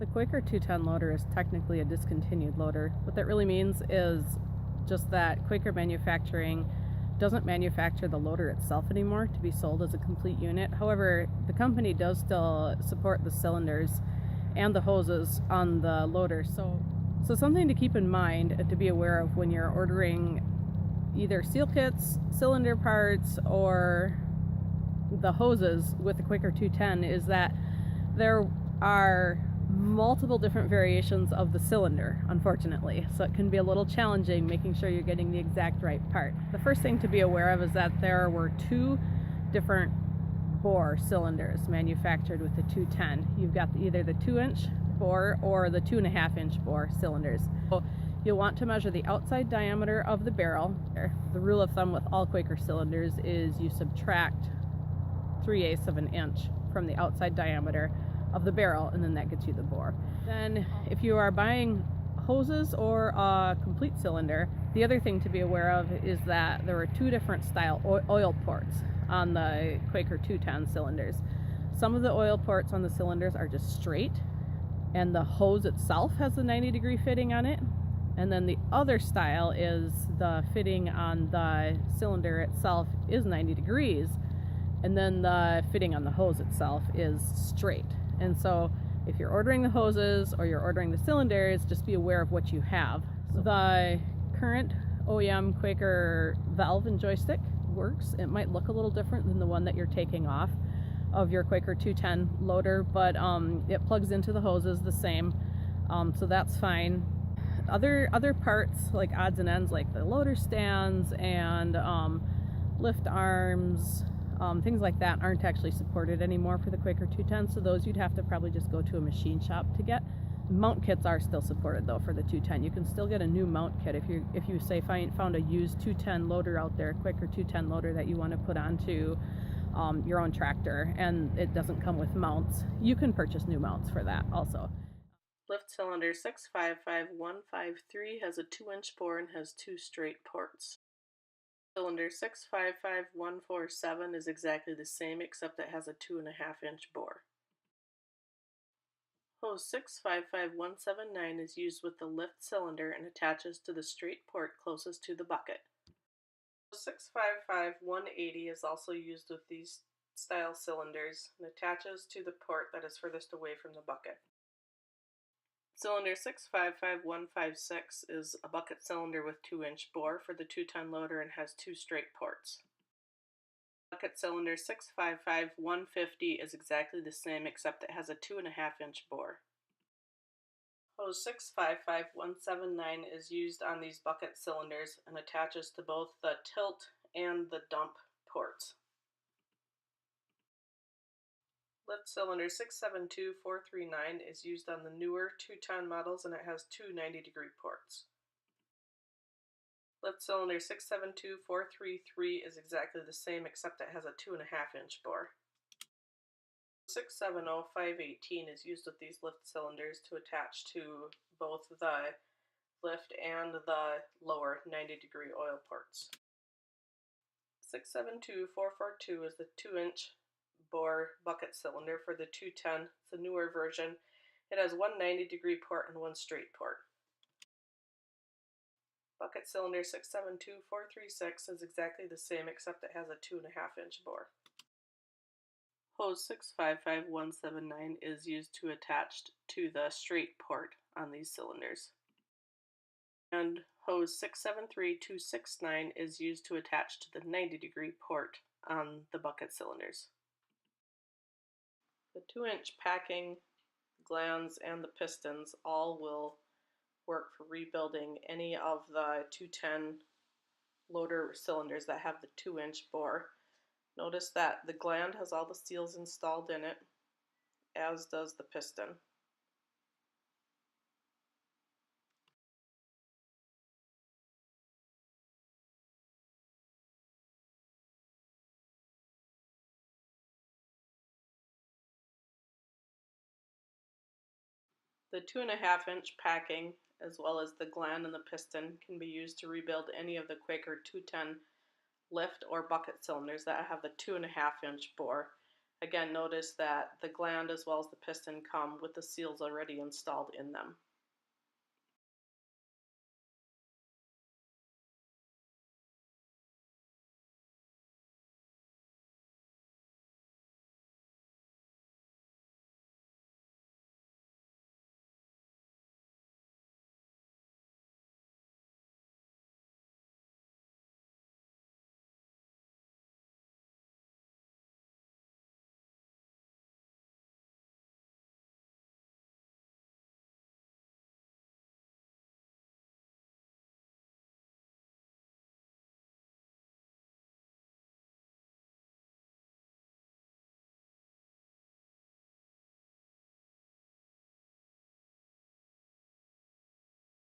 The Koyker 210 loader is technically a discontinued loader. What that really means is just that Koyker Manufacturing doesn't manufacture the loader itself anymore to be sold as a complete unit. However, the company does still support the cylinders and the hoses on the loader. So something to keep in mind and to be aware of when you're ordering either seal kits, cylinder parts, or the hoses with the Koyker 210 is that there are multiple different variations of the cylinder, unfortunately, so it can be a little challenging making sure you're getting the exact right part. The first thing to be aware of is that there were two different bore cylinders manufactured with the 210. You've got either the 2-inch bore or the 2.5-inch bore cylinders. So you'll want to measure the outside diameter of the barrel. The rule of thumb with all Koyker cylinders is you subtract 3/8 of an inch from the outside diameter of the barrel, and then that gets you the bore. Then if you are buying hoses or a complete cylinder, the other thing to be aware of is that there are two different style oil ports on the Koyker 210 cylinders. Some of the oil ports on the cylinders are just straight, and the hose itself has a 90-degree fitting on it. And then the other style is the fitting on the cylinder itself is 90 degrees, and then the fitting on the hose itself is straight. And so if you're ordering the hoses or you're ordering the cylinders, just be aware of what you have. The current OEM Koyker valve and joystick works. It might look a little different than the one that you're taking off of your Koyker 210 loader, but it plugs into the hoses the same, so that's fine. Other parts like odds and ends like the loader stands and lift arms, things like that aren't actually supported anymore for the Koyker 210, so those you'd have to probably just go to a machine shop to get. Mount kits are still supported though for the 210. You can still get a new mount kit if you say found a used 210 loader out there, Koyker 210 loader that you want to put onto your own tractor, and it doesn't come with mounts. You can purchase new mounts for that also. Lift cylinder 655153 has a 2-inch bore and has two straight ports. Cylinder 655147 is exactly the same except it has a 2.5-inch bore. Hose 655179 is used with the lift cylinder and attaches to the straight port closest to the bucket. Hose 655180 is also used with these style cylinders and attaches to the port that is furthest away from the bucket. Cylinder 655156 is a bucket cylinder with 2-inch bore for the 210 loader and has two straight ports. Bucket cylinder 655150 is exactly the same except it has a 2.5-inch bore. Hose 655179 is used on these bucket cylinders and attaches to both the tilt and the dump ports. Lift cylinder 672439 is used on the newer 210 models and it has two 90-degree ports. Lift cylinder 672433 is exactly the same except it has a 2.5-inch bore. 670518 is used with these lift cylinders to attach to both the lift and the lower 90-degree oil ports. 672442 is the 2-inch bore bucket cylinder for the 210. It's a newer version. It has one 90-degree port and one straight port. Bucket cylinder 672436 is exactly the same except it has a 2.5-inch bore. Hose 655179 is used to attach to the straight port on these cylinders. And hose 673269 is used to attach to the 90-degree port on the bucket cylinders. The 2-inch packing, glands, and the pistons all will work for rebuilding any of the 210 loader cylinders that have the 2-inch bore. Notice that the gland has all the seals installed in it, as does the piston. The 2.5-inch packing, as well as the gland and the piston, can be used to rebuild any of the Koyker 210 lift or bucket cylinders that have the 2.5-inch bore. Again, notice that the gland as well as the piston come with the seals already installed in them.